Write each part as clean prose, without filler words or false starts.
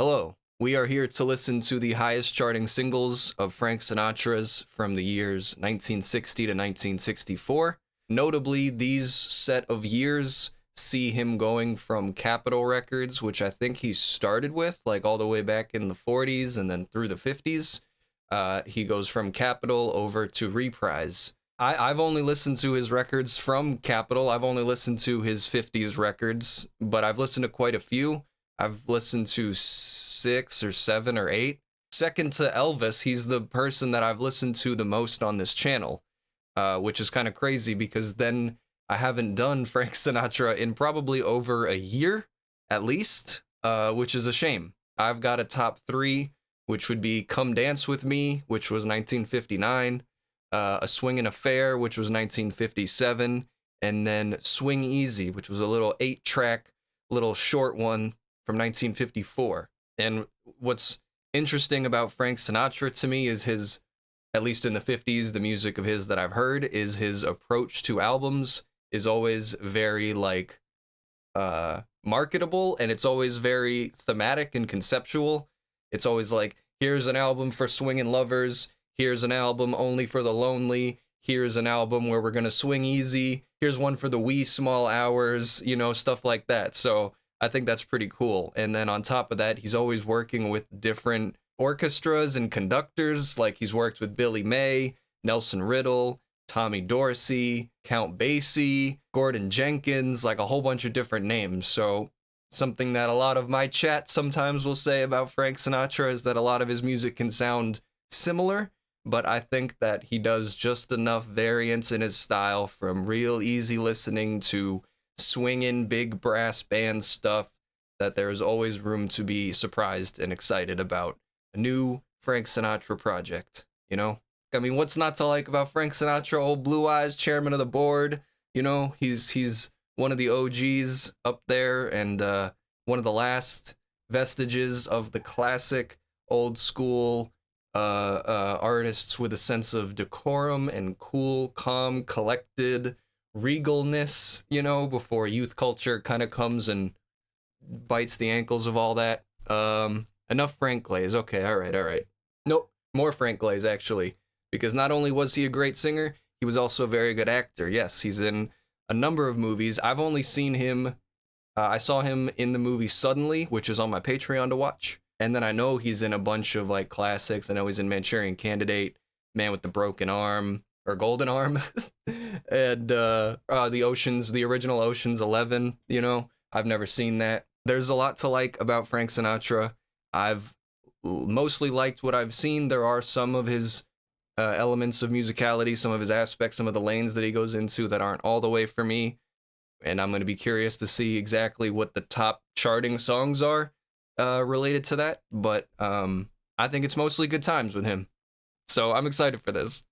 Hello, we are here to listen to the highest charting singles of Frank Sinatra's from the years 1960 to 1964. Notably, these set of years see him going from Capitol Records, which I think he started with, like all the way back in the 40s and then through the 50s. He goes from Capitol over to Reprise. I've only listened to his records from Capitol. I've only listened to his 50s records, but I've listened to quite a few. I've listened to 6 or 7 or 8. Second to Elvis, he's the person that I've listened to the most on this channel, which is kind of crazy because then I haven't done Frank Sinatra in probably over a year, at least, which is a shame. I've got a top 3, which would be Come Dance With Me, which was 1959, A Swingin' Affair, which was 1957, and then Swing Easy, which was a little 8-track, little short one from 1954. And what's interesting about Frank Sinatra to me is his, at least in the 50s, the music of his that I've heard, is his approach to albums is always very marketable, and it's always very thematic and conceptual. It's always like, here's an album for swinging lovers, here's an album only for the lonely, here's an album where we're gonna swing easy, here's one for the wee small hours, stuff like that. So I think that's pretty cool. And then on top of that, he's always working with different orchestras and conductors. Like he's worked with Billy May, Nelson Riddle, Tommy Dorsey, Count Basie, Gordon Jenkins, like a whole bunch of different names. So something that a lot of my chat sometimes will say about Frank Sinatra is that a lot of his music can sound similar, but I think that he does just enough variance in his style from real easy listening to swinging big brass band stuff that there's always room to be surprised and excited about a new Frank Sinatra project, I mean, what's not to like about Frank Sinatra? Old Blue Eyes, chairman of the board, he's one of the OGs up there and one of the last vestiges of the classic old school artists with a sense of decorum and cool, calm, collected regalness, before youth culture kind of comes and bites the ankles of all that. Enough Frank Glaze. Okay, all right. Nope, more Frank Glaze, actually, because not only was he a great singer, he was also a very good actor. Yes, he's in a number of movies. I've only seen him, I saw him in the movie Suddenly, which is on my Patreon to watch, and then I know he's in a bunch of, classics. I know he's in Manchurian Candidate, Man with the Broken Arm, or Golden Arm, and the original Ocean's 11, I've never seen that. There's a lot to like about Frank Sinatra. I've mostly liked what I've seen. There are some of his elements of musicality, some of his aspects, some of the lanes that he goes into that aren't all the way for me, and I'm going to be curious to see exactly what the top charting songs are related to that, but I think it's mostly good times with him, so I'm excited for this.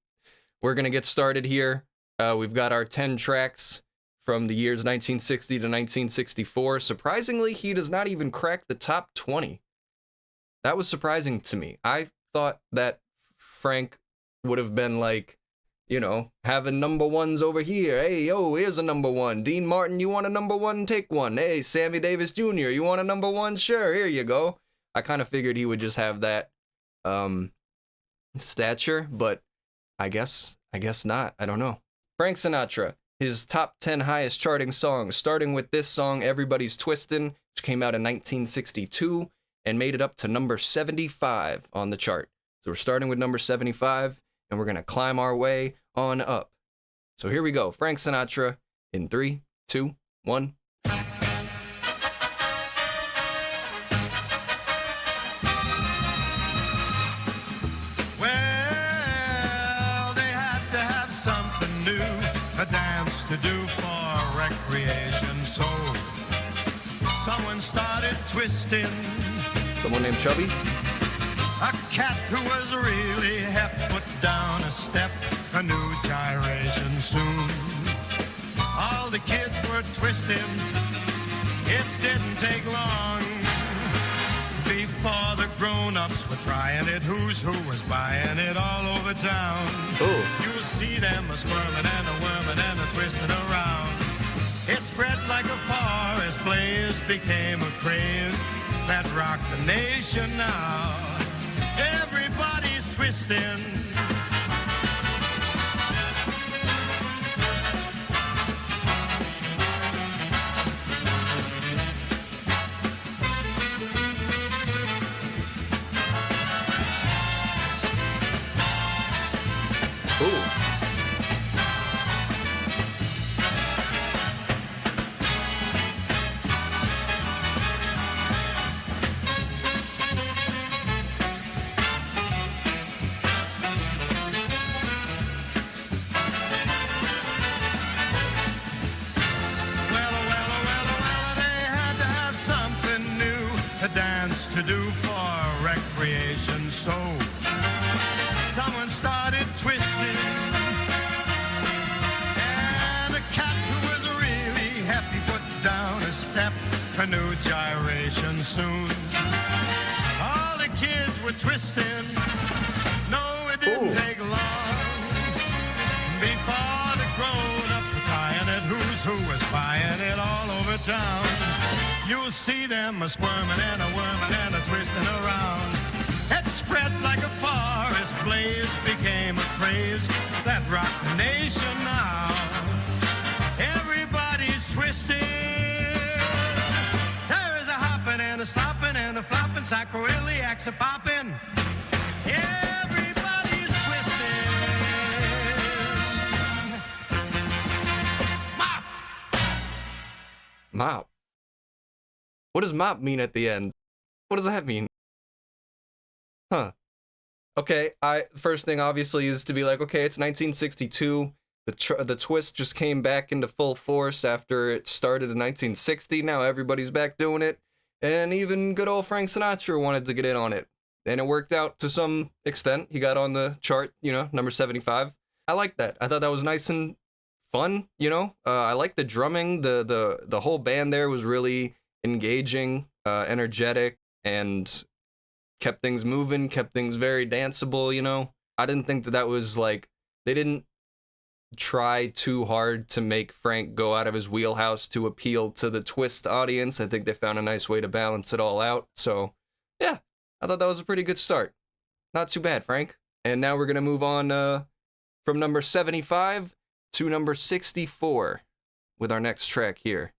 We're going to get started here. We've got our 10 tracks from the years 1960 to 1964. Surprisingly, he does not even crack the top 20. That was surprising to me. I thought that Frank would have been having number ones over here. Hey, yo, here's a number one. Dean Martin, you want a number one? Take one. Hey, Sammy Davis Jr., you want a number one? Sure, here you go. I kind of figured he would just have that stature, but I guess not. I don't know. Frank Sinatra, his top 10 highest charting songs, starting with this song, Everybody's Twistin', which came out in 1962 and made it up to number 75 on the chart. So we're starting with number 75, and we're going to climb our way on up. So here we go. Frank Sinatra in 3, 2, 1. To do for recreation, so someone started twisting. Someone named Chubby? A cat who was really hep put down a step, a new gyration soon. All the kids were twisting, it didn't take long before the grown-ups were trying it. Who's who was buying it all over town. Ooh. You'll see them a squirming and a worming and a twisting around. It spread like a forest blaze, became a craze. that rock the nation now. Everybody's twisting. To do for recreation, so someone started twisting, and a cat who was really happy put down a step, a new gyration soon. All the kids were twisting. No, it didn't take long before the grown-ups were trying it. Who's who was buying it all over town. You'll see them a squirming and a worming and a twisting around. It spread like a forest blaze, became a craze that rocked the nation now. Everybody's twisting. There is a hopping and a slopping and a flopping, sacroiliacs a popping. Everybody's twisting. Mop! Mop. What does mop mean at the end? What does that mean? Huh. Okay, first thing obviously is to be like, okay, it's 1962. The twist just came back into full force after it started in 1960. Now everybody's back doing it. And even good old Frank Sinatra wanted to get in on it. And it worked out to some extent. He got on the chart, number 75. I like that. I thought that was nice and fun, I like the drumming. The whole band there was really engaging, energetic, and kept things moving, kept things very danceable, I didn't think that was like, they didn't try too hard to make Frank go out of his wheelhouse to appeal to the twist audience. I think they found a nice way to balance it all out. So, yeah, I thought that was a pretty good start. Not too bad, Frank. And now we're going to move on from number 75 to number 64 with our next track here.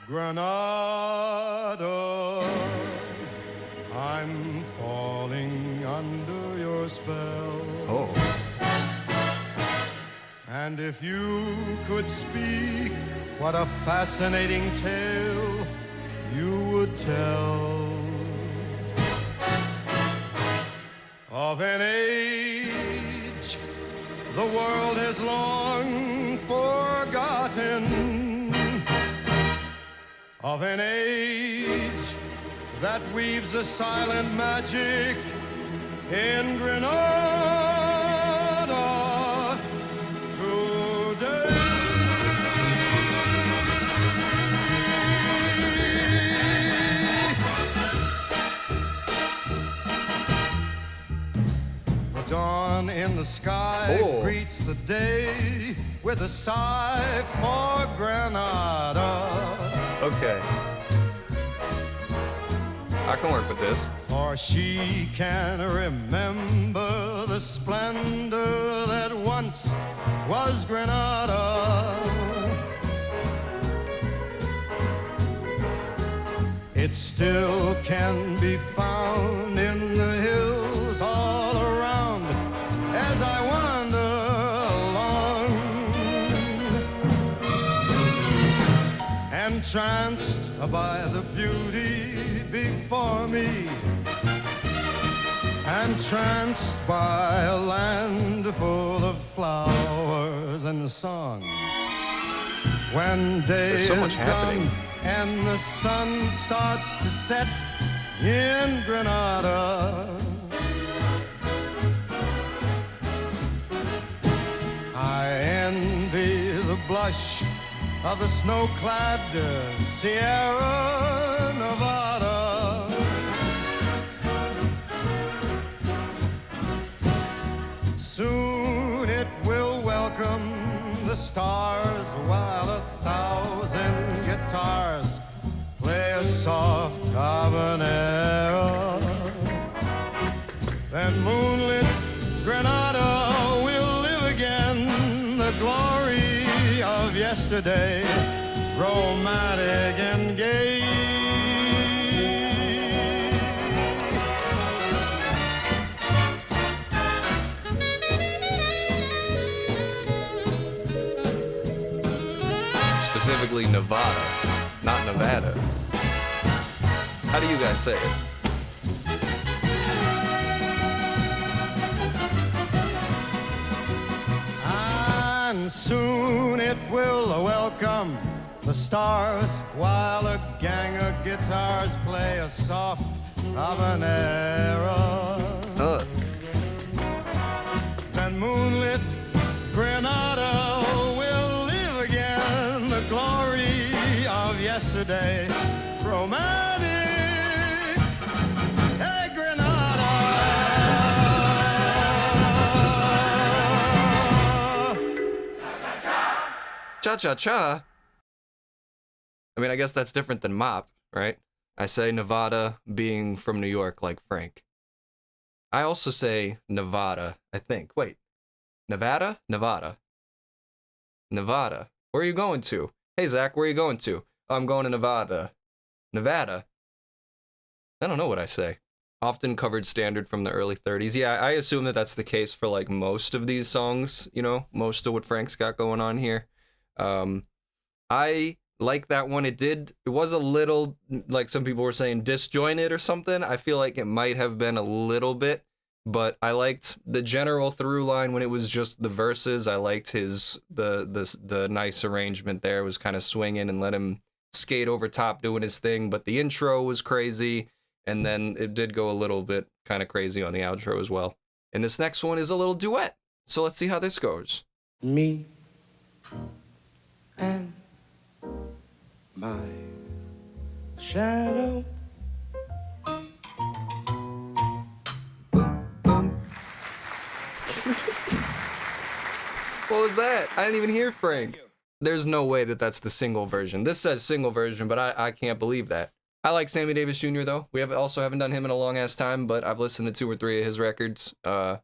Granada, I'm falling under your spell. Oh. And if you could speak, what a fascinating tale you would tell of an age the world has long forgotten, of an age that weaves the silent magic in Granada today. The dawn in the sky greets the day with a sigh for Granada. Okay. I can work with this. For she can remember the splendor that once was Granada. It still can be found in the hills all around as I wander along, entranced by the beauty before me, entranced by a land full of flowers and song. When day There's so much is happening. done and the sun starts to set in Granada, I envy the blush of the snow-clad Sierra Nevada. Soon the stars while 1,000 guitars play a soft habanero. Then moonlit Granada will live again, the glory of yesterday, romantic and gay. Specifically Nevada, not Nevada. How do you guys say it? And soon it will welcome the stars while a gang of guitars play a soft habanero. Then moonlit Granada will live again, the glory of yesterday, romantic. Hey, Granada. Cha-cha-cha. I mean, I guess that's different than mop, right? I say Nevada being from New York like Frank. I also say Nevada, I think. Wait. Nevada? Nevada. Nevada. Where are you going to? Hey, Zakk, where are you going to? Oh, I'm going to Nevada. Nevada? I don't know what I say. Often covered standard from the early 30s. Yeah, I assume that that's the case for like most of these songs, you know, most of what Frank's got going on here. I like that one. It was a little, like some people were saying, disjointed or something. I feel like it might have been a little bit, but I liked the general through line when it was just the verses. I liked the nice arrangement there. It was kind of swinging and let him skate over top doing his thing, but the intro was crazy, and then it did go a little bit kind of crazy on the outro as well. And this next one is a little duet, so let's see how this goes. Me and my shadow. What was that? I didn't even hear Frank. There's no way that that's the single version. This says single version, but I can't believe that. I like Sammy Davis Jr. though. We haven't done him in a long ass time, but I've listened to 2 or 3 of his records. You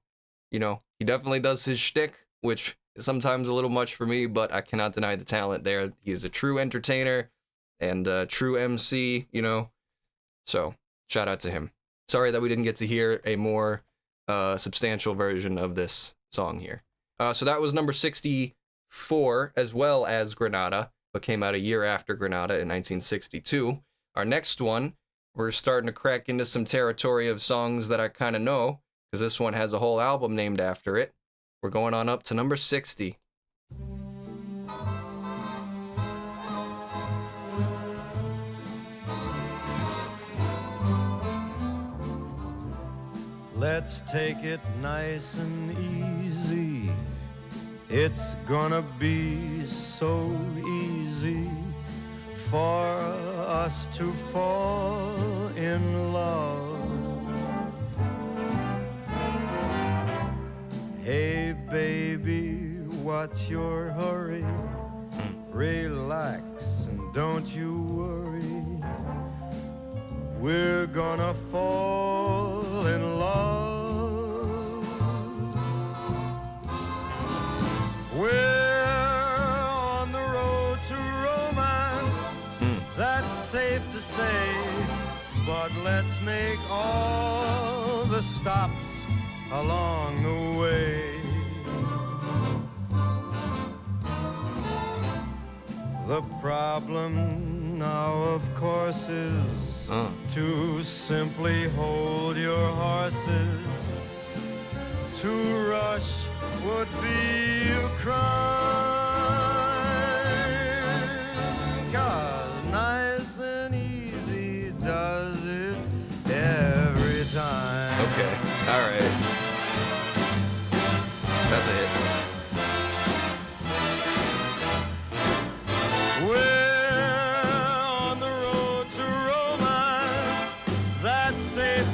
know, he definitely does his shtick, which is sometimes a little much for me, but I cannot deny the talent there. He is a true entertainer and a true MC, you know. So, shout out to him. Sorry that we didn't get to hear a more substantial version of this song here. So that was number 64, as well as Granada, but came out a year after Granada in 1962. Our next one, we're starting to crack into some territory of songs that I kind of know, because this one has a whole album named after it. We're going on up to number 60. Let's take it nice and easy. It's gonna be so easy for us to fall in love. Hey baby, what's your hurry? Relax and don't you worry. We're gonna fall in love. We're on the road to romance, that's safe to say, but let's make all the stops along the way. The problem now, of course, is to simply hold your horses. To rush would be a crime. 'Cause nice and easy does it every time. Okay, all right. That's a hit.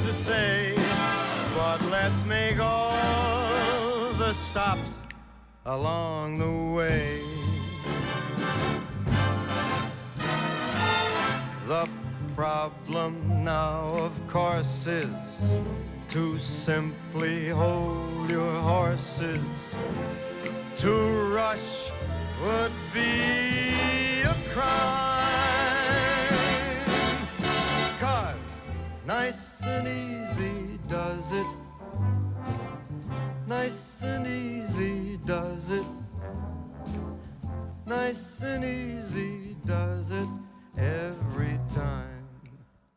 Say, but let's make all the stops along the way. The problem now, of course, is to simply hold your horses. To rush would be a crime, 'cause nice and easy does it. Nice and easy does it. Nice and easy does it every time.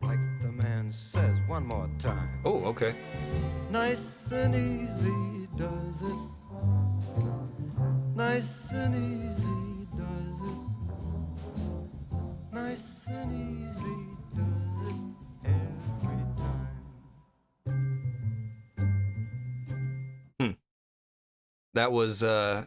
Like the man says, one more time. Oh, okay. Nice and easy does it. Nice and easy does it. Nice and easy does it every time. That was,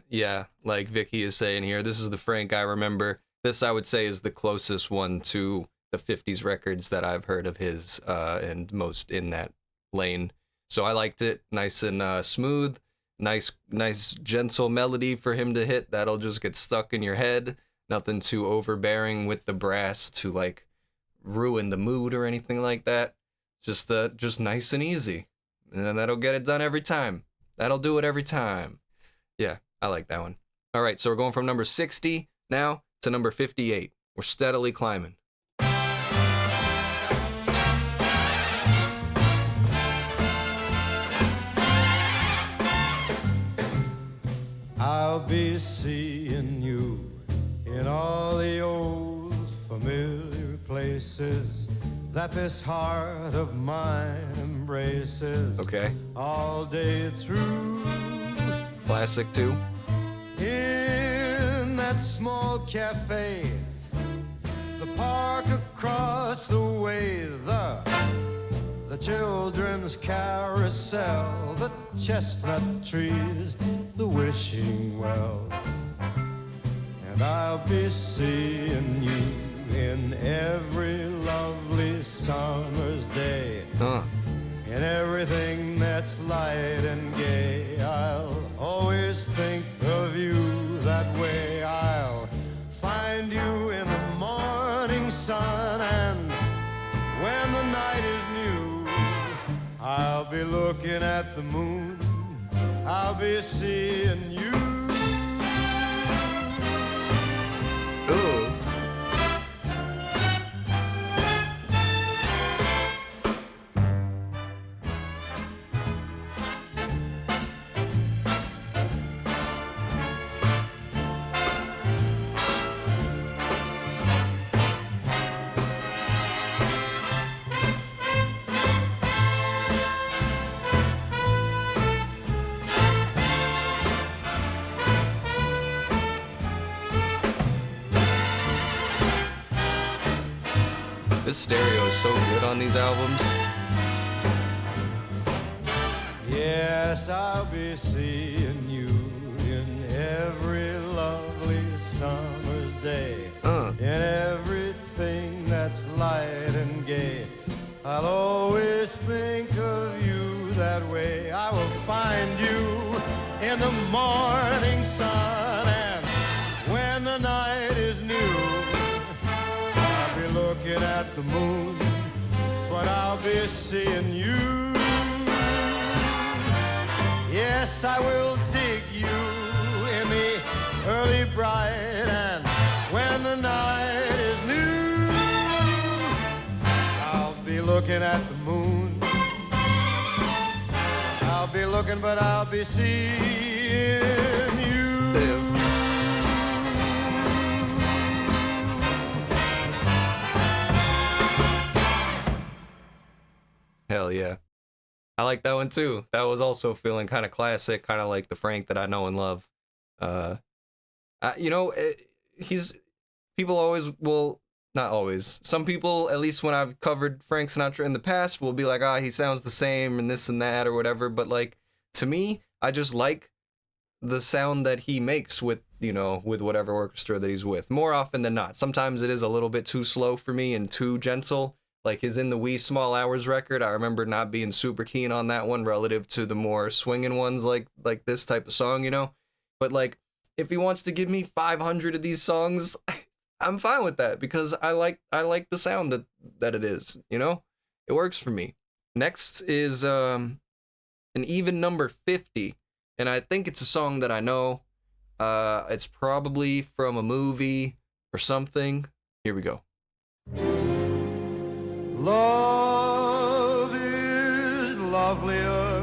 yeah, like Vicky is saying here, this is the Frank I remember. This, I would say, is the closest one to the 50s records that I've heard of his, and most in that lane. So I liked it. Nice and smooth. Nice, gentle melody for him to hit. That'll just get stuck in your head. Nothing too overbearing with the brass to, like, ruin the mood or anything like that. Just nice and easy. And then that'll get it done every time. That'll do it every time. Yeah, I like that one. All right, so we're going from number 60 now to number 58. We're steadily climbing. I'll be seeing you in all the old familiar places that this heart of mine embraces. Okay. All day through. Classic too. In that small cafe, the park across the way, the children's carousel, the chestnut trees, the wishing well. And I'll be seeing you in every lovely summer's day. In everything that's light and gay, I'll always think of you that way. I'll find you in the morning sun, and when the night is new, I'll be looking at the moon. I'll be seeing you. Ooh. This stereo is so good on these albums. Yes, I'll be seeing you in every lovely summer's day. In everything that's light and gay, I'll always think of you that way. I will find you in the morning sun, and when the night is new, I'll be looking at the moon, but I'll be seeing you. Yes, I will dig you in the early bright, and when the night is new, I'll be looking at the moon. I'll be looking, but I'll be seeing you. Hell yeah. I like that one too. That was also feeling kind of classic, kind of like the Frank that I know and love. He's people always will, not always. Some people, at least when I've covered Frank Sinatra in the past, will be like, he sounds the same and this and that or whatever. But like, to me, I just like the sound that he makes with whatever orchestra that he's with, more often than not. Sometimes it is a little bit too slow for me and too gentle. Like his In the Wee Small Hours record, I remember not being super keen on that one relative to the more swinging ones like this type of song, But But like, if he wants to give me 500 of these songs, I'm fine with that because I like the sound that it is, you know? It works for me. Next is an even number 50, and I think it's a song that I know. It's probably from a movie or something. Here we go. Love is lovelier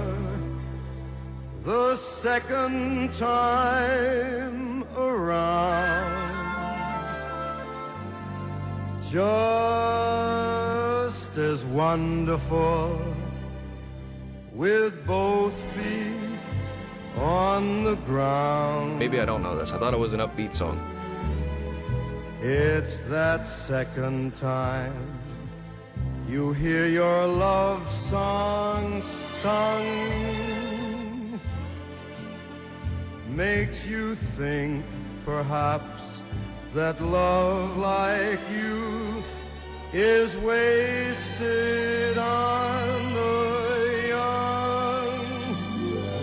the second time around. Just as wonderful with both feet on the ground. Maybe I don't know this. I thought it was an upbeat song. It's that second time you hear your love song sung, makes you think perhaps that love like youth is wasted on the young.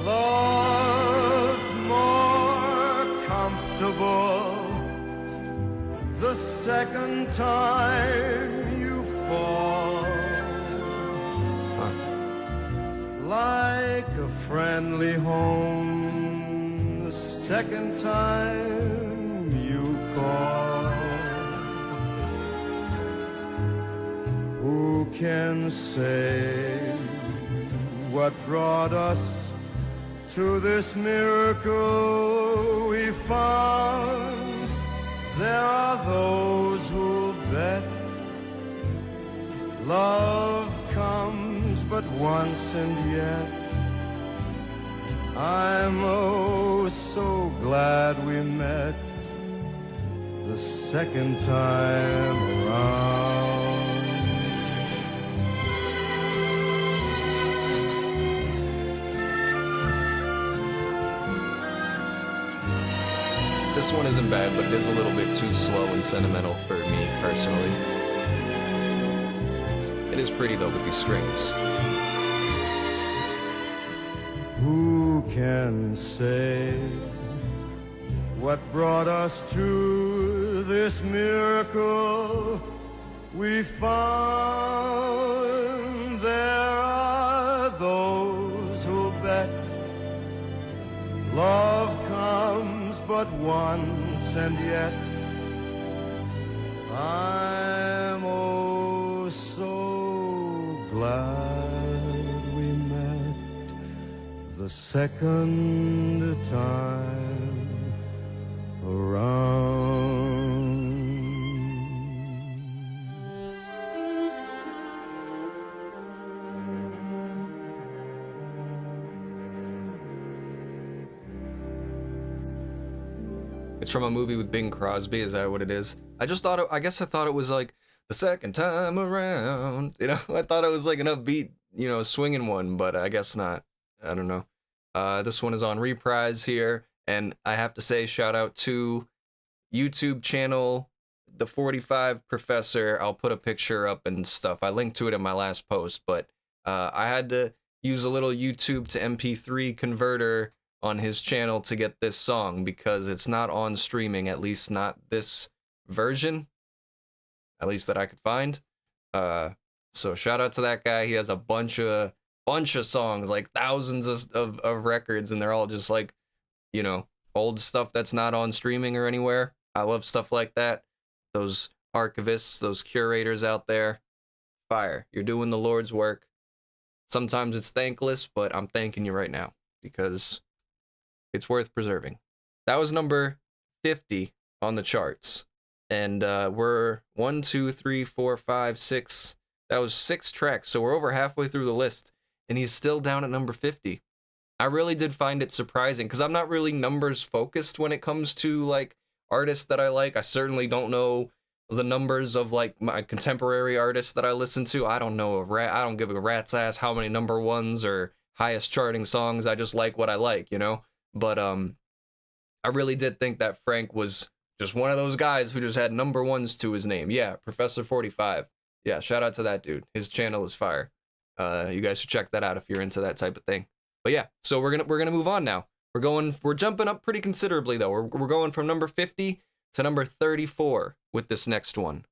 Love's more comfortable the second time you fall, like a friendly home the second time you call. Who can say what brought us to this miracle we found? There are those who'll bet love comes but once, and yet I'm oh so glad we met the second time around. This one isn't bad, but it is a little bit too slow and sentimental for me personally. It is pretty though with these strings. Who can say what brought us to this miracle we found? There are those who bet love comes but once, and yet I'm oh so glad we met the second time around. It's from a movie with Bing Crosby. Is that what it is? I guess I thought it was like the second time around. You know, I thought it was like an upbeat, you know, swinging one, but I guess not. I don't know. This one is on reprise here, and I have to say shout out to YouTube channel The 45 Professor. I'll put a picture up and stuff. I linked to it in my last post, but I had to use a little YouTube to MP3 converter on his channel to get this song because it's not on streaming, at least not this version, at least that I could find. So shout out to that guy. He has a bunch of songs, like thousands of records, and they're all just like, you know, old stuff that's not on streaming or anywhere. I love stuff like that. Those archivists, those curators out there, fire. You're doing the Lord's work. Sometimes it's thankless, but I'm thanking you right now because it's worth preserving. That was number 50 on the charts. And we're 1, 2, 3, 4, 5, 6. That was 6 tracks. So we're over halfway through the list. And he's still down at number 50. I really did find it surprising because I'm not really numbers focused when it comes to like artists that I like. I certainly don't know the numbers of like my contemporary artists that I listen to. I don't know I don't give a rat's ass how many number ones or highest charting songs. I just like what I like, you know? But I really did think that Frank was just one of those guys who just had number ones to his name. Yeah, Professor 45. Yeah, shout out to that dude. His channel is fire. You guys should check that out if you're into that type of thing. But yeah, so we're gonna move on now. We're jumping up pretty considerably though. We're going from number 50 to number 34 with this next one.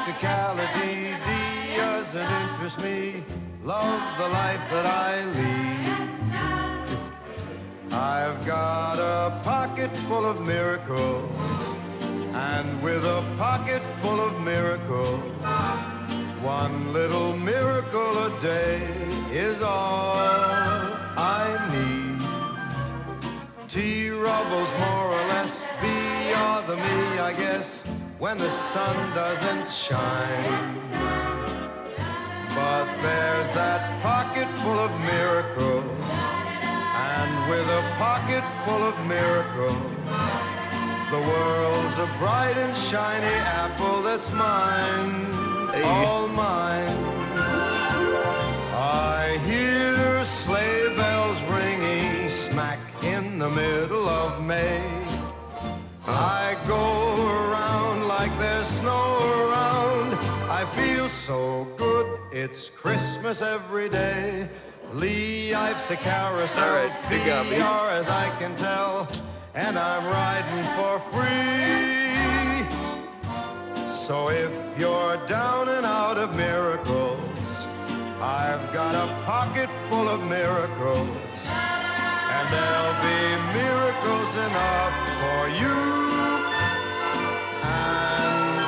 Practicality doesn't interest me. Love the life that I lead. I've got a pocket full of miracles, and with a pocket full of miracles, one little miracle a day is all I need. T-Rubble's more or less be other me, I guess, when the sun doesn't shine. But there's that pocket full of miracles, and with a pocket full of miracles, the world's a bright and shiny apple that's mine, all mine. I hear sleigh bells ringing smack in the middle of May. I go around like there's snow around. I feel so good, it's Christmas every day. Lee, I've a carousel fee, or as I can tell, and I'm riding for free. So if you're down and out of miracles, I've got a pocket full of miracles, and there'll be miracles enough for you and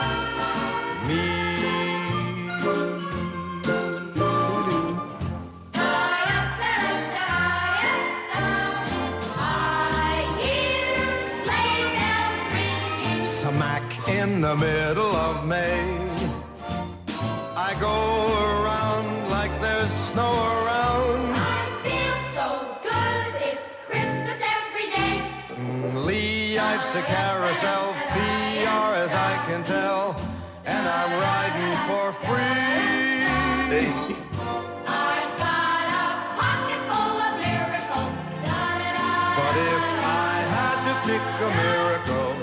me. Smack in the middle of May, I go around like there's snow around. I feel so good, it's Christmas every day. Lee, I've a carousel fee, or as I can tell, and I'm riding for free. I've got a pocket full of miracles. But if I had to pick a miracle,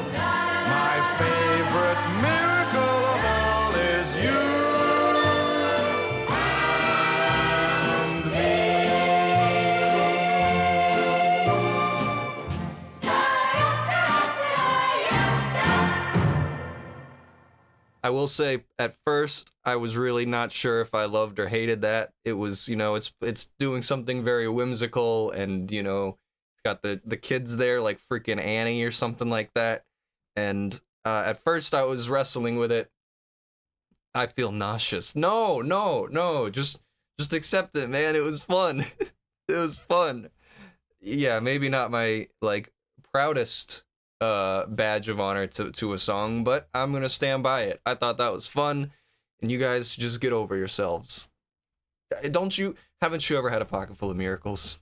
my favorite miracle of all is you and me. I will say, at first, I was really not sure if I loved or hated that. It was, it's doing something very whimsical, and, it's got the kids there, like freaking Annie or something like that. And at first, I was wrestling with it. I feel nauseous. No, just accept it, man. It was fun. It was fun. Yeah, maybe not my, proudest badge of honor to a song, but I'm gonna stand by it. I thought that was fun, and you guys just get over yourselves. Haven't you ever had a pocket full of miracles?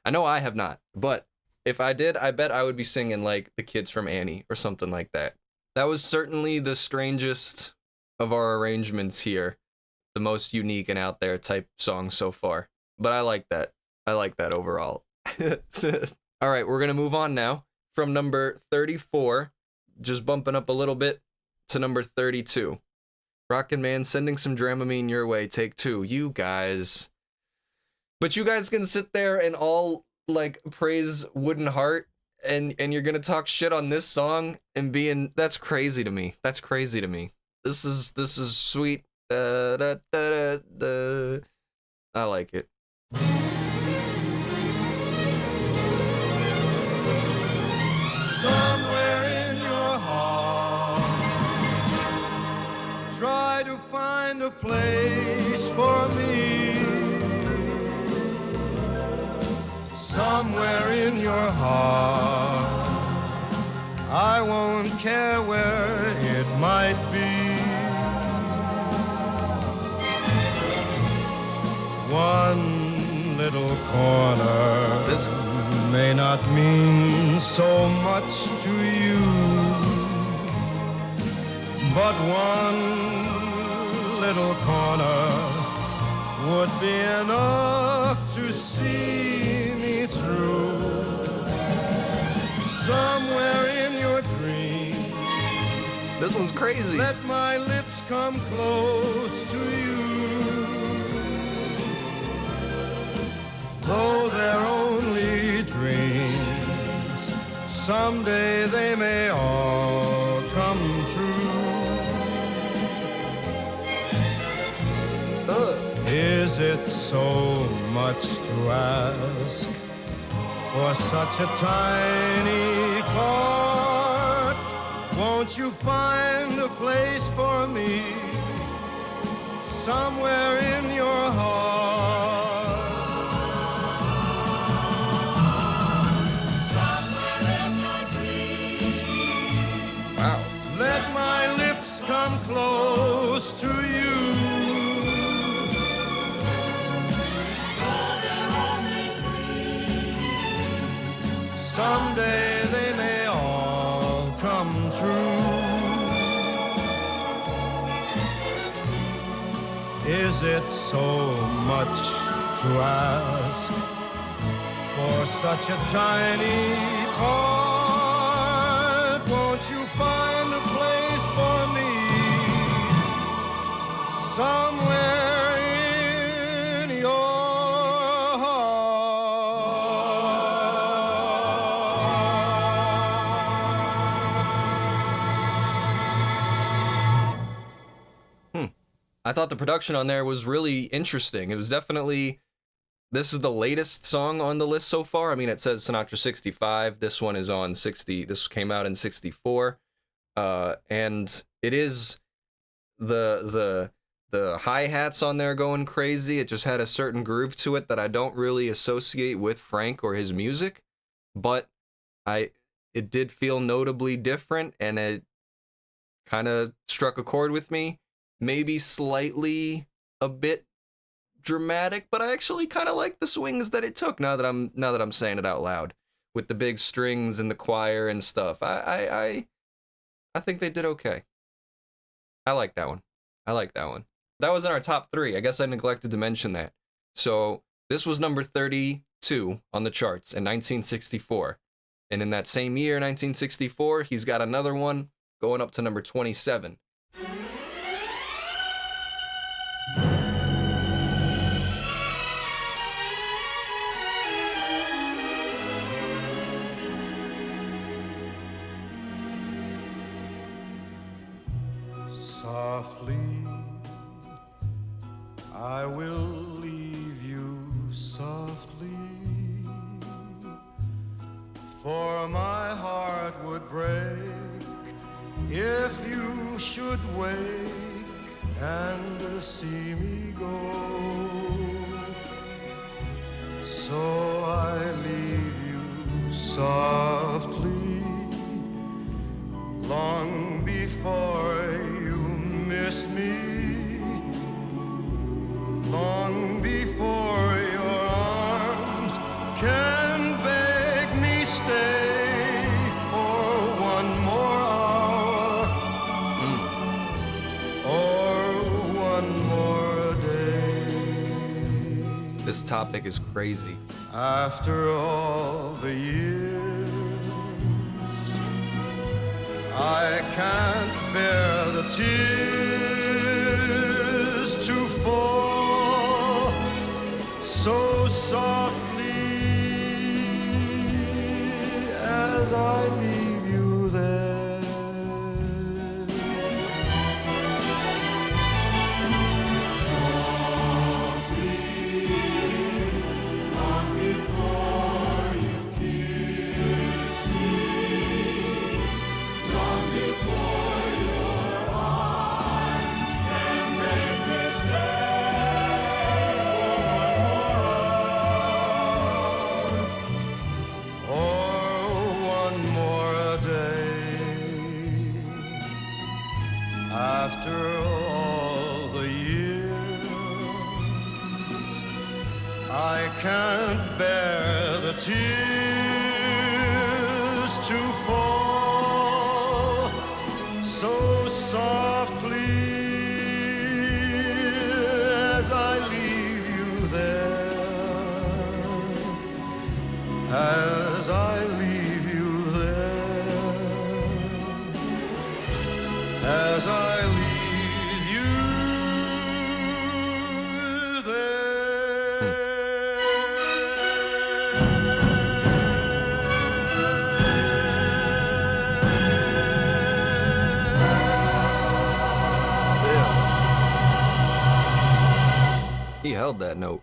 I know I have not, but if I did, I bet I would be singing like the kids from Annie or something like that. That was certainly the strangest of our arrangements here, the most unique and out there type song so far, but I like that overall. All right, we're gonna move on now from number 34, just bumping up a little bit to number 32. Rockin' Man, sending some Dramamine your way, take 2. You guys. But you guys can sit there and all, praise Wooden Heart, and you're gonna talk shit on this song and that's crazy to me. That's crazy to me. This is sweet. I like it. Somewhere in your heart, try to find a place for me. Somewhere in your heart, I won't care where it might be. One little corner, This may not mean so much to you, but one little corner would be enough to see me through. Somewhere in your dreams, This one's crazy. Let my lips come close to you. Though they're only dreams, someday they may all come true. Is it so much to ask for such a tiny part? Won't you find a place for me somewhere in your heart? Somewhere in your dreams. Wow. Let my lips come close to you. Someday they may all come true. Is it so much to ask for such a tiny part? Won't you find a place for me somewhere in your I thought the production on there was really interesting. It was definitely, this is the latest song on the list so far. I mean, it says Sinatra 65. This one is on 60. This came out in 64. And it is the hi-hats on there going crazy. It just had a certain groove to it that I don't really associate with Frank or his music, but it did feel notably different, and it kind of struck a chord with me. Maybe slightly a bit dramatic, but I actually kind of like the swings that it took now that I'm saying it out loud, with the big strings and the choir and stuff. I think they did okay. I like that one. That was in our top 3. I guess I neglected to mention that. So this was number 32 on the charts in 1964. And in that same year, 1964, he's got another one going up to number 27. Softly, I will leave you softly, for my heart would break if you should wake and see me go. So I leave you softly, long before you miss me, long before your arms can beg me stay for one more hour or one more day. This topic is crazy. After all the years, I can't bear the tears to fall so softly as I leave you there. Softly, long before you kiss me, long before your arms can make me stay or one more day. After all the years, I can't bear the tears to fall so softly as I leave you there, as I leave you there. held that note.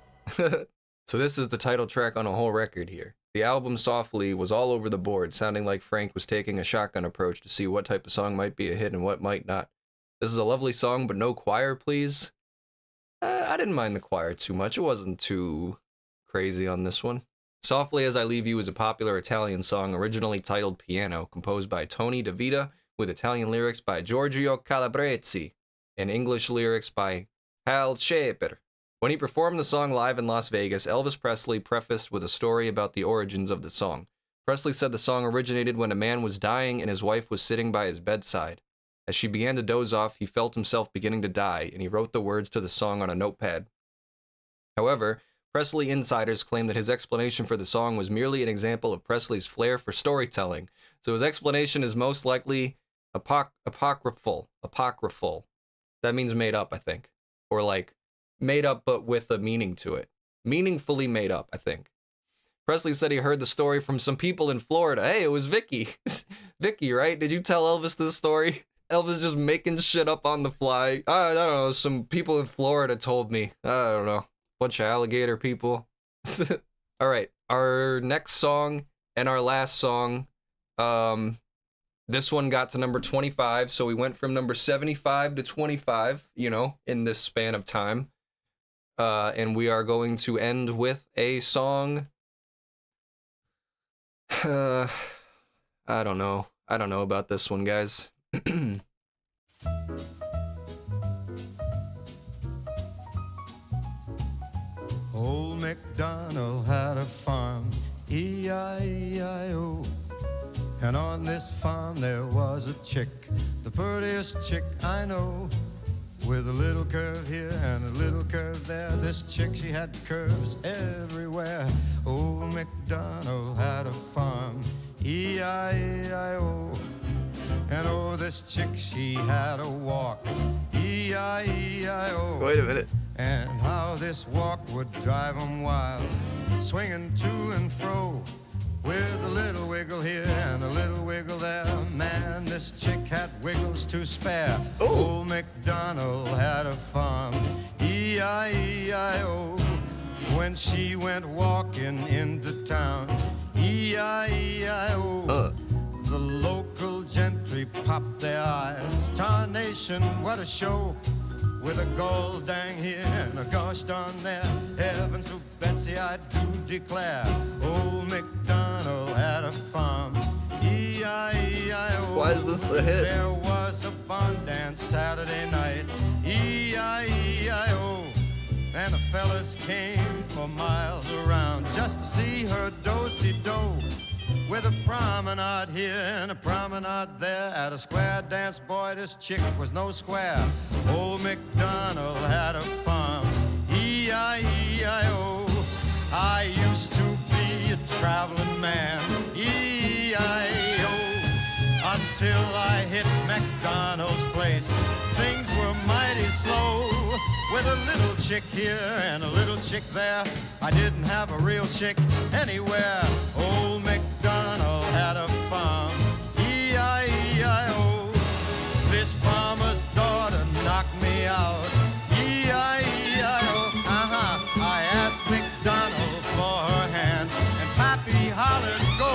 So this is the title track on a whole record here. The album Softly was all over the board, sounding like Frank was taking a shotgun approach to see what type of song might be a hit and what might not. This is a lovely song, but no choir, please. I didn't mind the choir too much. It wasn't too crazy on this one. Softly As I Leave You is a popular Italian song originally titled Piano, composed by Tony DeVita, with Italian lyrics by Giorgio Calabresi and English lyrics by Hal Shaper. When he performed the song live in Las Vegas, Elvis Presley prefaced with a story about the origins of the song. Presley said the song originated when a man was dying and his wife was sitting by his bedside. As she began to doze off, he felt himself beginning to die, and he wrote the words to the song on a notepad. However, Presley insiders claim that his explanation for the song was merely an example of Presley's flair for storytelling, so his explanation is most likely apocryphal. That means made up, I think. Or like, made up but with a meaning to it. Meaningfully made up, I think. Presley said he heard the story from some people in Florida. Hey, it was Vicky. Vicky, right? Did you tell Elvis this story? Elvis just making shit up on the fly. I don't know, some people in Florida told me. I don't know. Bunch of alligator people. All right, our next song and our last song. This one got to number 25, so we went from number 75 to 25, in this span of time. And we are going to end with a song. I don't know. I don't know about this one, guys. Old Macdonald had a farm, E-I-E-I-O. And on this farm there was a chick, the prettiest chick I know. With a little curve here and a little curve there, this chick, she had curves everywhere. Old Macdonald had a farm, E-I-E-I-O. And oh, this chick, she had a walk, E-I-E-I-O. Wait a minute. And how this walk would drive 'em wild, swinging to and fro, with a little wiggle here and a little wiggle there. Man, this chick had wiggles to spare. Ooh. Old Macdonald had a farm, E-I-E-I-O. When she went walking into town, E-I-E-I-O. The local gentry popped their eyes. Tarnation, what a show. With a gold dang here and a gosh darn there. Heavens to Betsy, I do declare. Old Macdonald had a farm, E-I-E-I-O. Why is this a hit? There was a barn dance Saturday night, E-I-E-I-O. And the fellas came for miles around just to see her do-si-do. With a promenade here and a promenade there. At a square dance, boy, this chick was no square. Old Macdonald had a farm, E-I-E-I-O. I used to be a traveling man, E-I-E-O. Until I hit Macdonald's place, things were mighty slow. With a little chick here and a little chick there, I didn't have a real chick anywhere. Old Macdonald had a farm, E-I-E-I-O. This farmer's daughter knocked me out, E-I-E-I-O. I asked Macdonald for her hand, and Pappy hollered, go.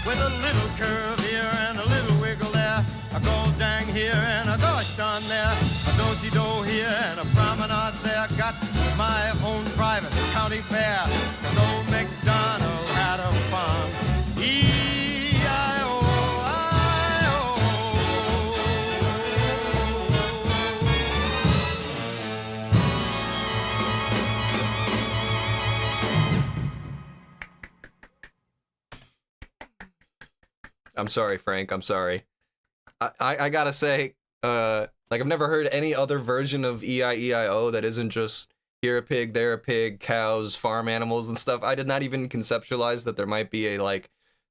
With a little curve here and a little wiggle there, a gold dang here and a gosh darn there, a do-si-do here and a promenade there. Got my own private county fair, 'cause old Macdonald had a farm, E-I-O. I'm sorry, Frank. I'm sorry. I gotta say, I've never heard any other version of E-I-E-I-O that isn't just here a pig, there a pig, cows, farm animals and stuff. I did not even conceptualize that there might be a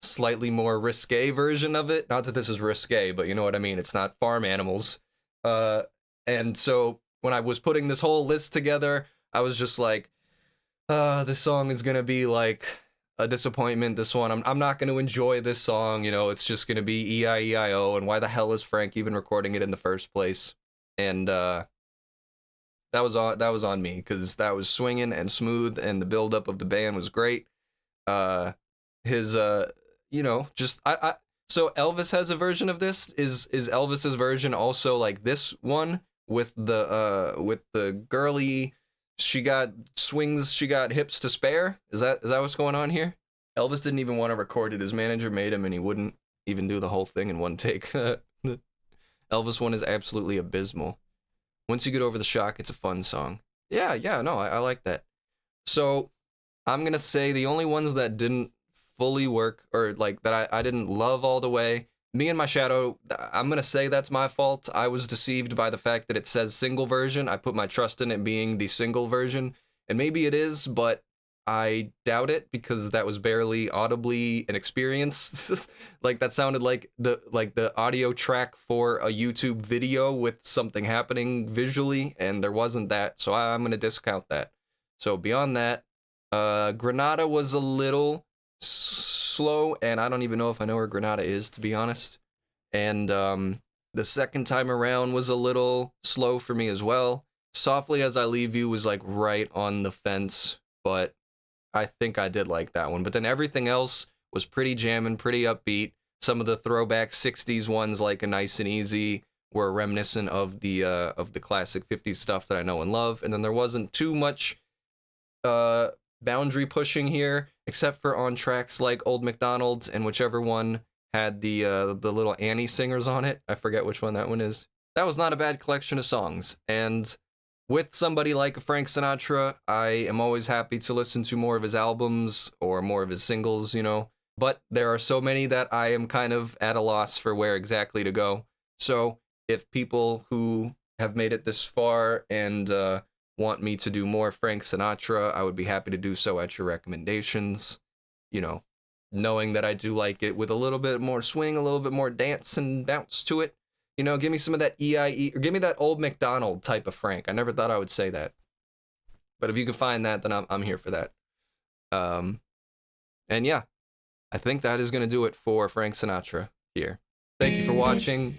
slightly more risque version of it. Not that this is risque, but you know what I mean. It's not farm animals. And so when I was putting this whole list together, I was just like, this song is gonna be like a disappointment. This one, I'm not going to enjoy this song. It's just going to be E-I-E-I-O. And why the hell is Frank even recording it in the first place? And That was on me, because that was swinging and smooth, and the buildup of the band was great. His just I so Elvis has a version of this. Is Elvis's version also like this one with the girly? She got swings, she got hips to spare. Is that what's going on here? Elvis didn't even want to record it. His manager made him, and he wouldn't even do the whole thing in one take. Elvis one is absolutely abysmal. Once you get over the shock, it's a fun song. Yeah, no, I like that. So I'm gonna say the only ones that didn't fully work, or like that I didn't love all the way, Me and My Shadow, I'm gonna say that's my fault. I was deceived by the fact that it says single version. I put my trust in it being the single version, and maybe it is, but I doubt it, because that was barely audibly an experience. Like, that sounded like the audio track for a YouTube video with something happening visually, and there wasn't that, so I'm gonna discount that. So beyond that, Granada was a little slow, and I don't even know if I know where Granada is, to be honest. And the second time around was a little slow for me as well. Softly As I Leave You was like right on the fence, but I think I did like that one. But then everything else was pretty jamming, pretty upbeat. Some of the throwback 60s ones, like A Nice and Easy, were reminiscent of the classic 50s stuff that I know and love. And then there wasn't too much boundary pushing here, except for on tracks like Old Macdonald, and whichever one had the little Annie singers on it. I forget which one that one is. That was not a bad collection of songs. And with somebody like Frank Sinatra, I am always happy to listen to more of his albums or more of his singles, you know. But there are so many that I am kind of at a loss for where exactly to go. So if people who have made it this far and want me to do more Frank Sinatra, I would be happy to do so at your recommendations. You know, knowing that I do like it with a little bit more swing, a little bit more dance and bounce to it. You know, give me some of that EIE, or give me that Old Macdonald type of Frank. I never thought I would say that, but if you can find that, then I'm here for that. And yeah, I think that is going to do it for Frank Sinatra here. Thank you for watching.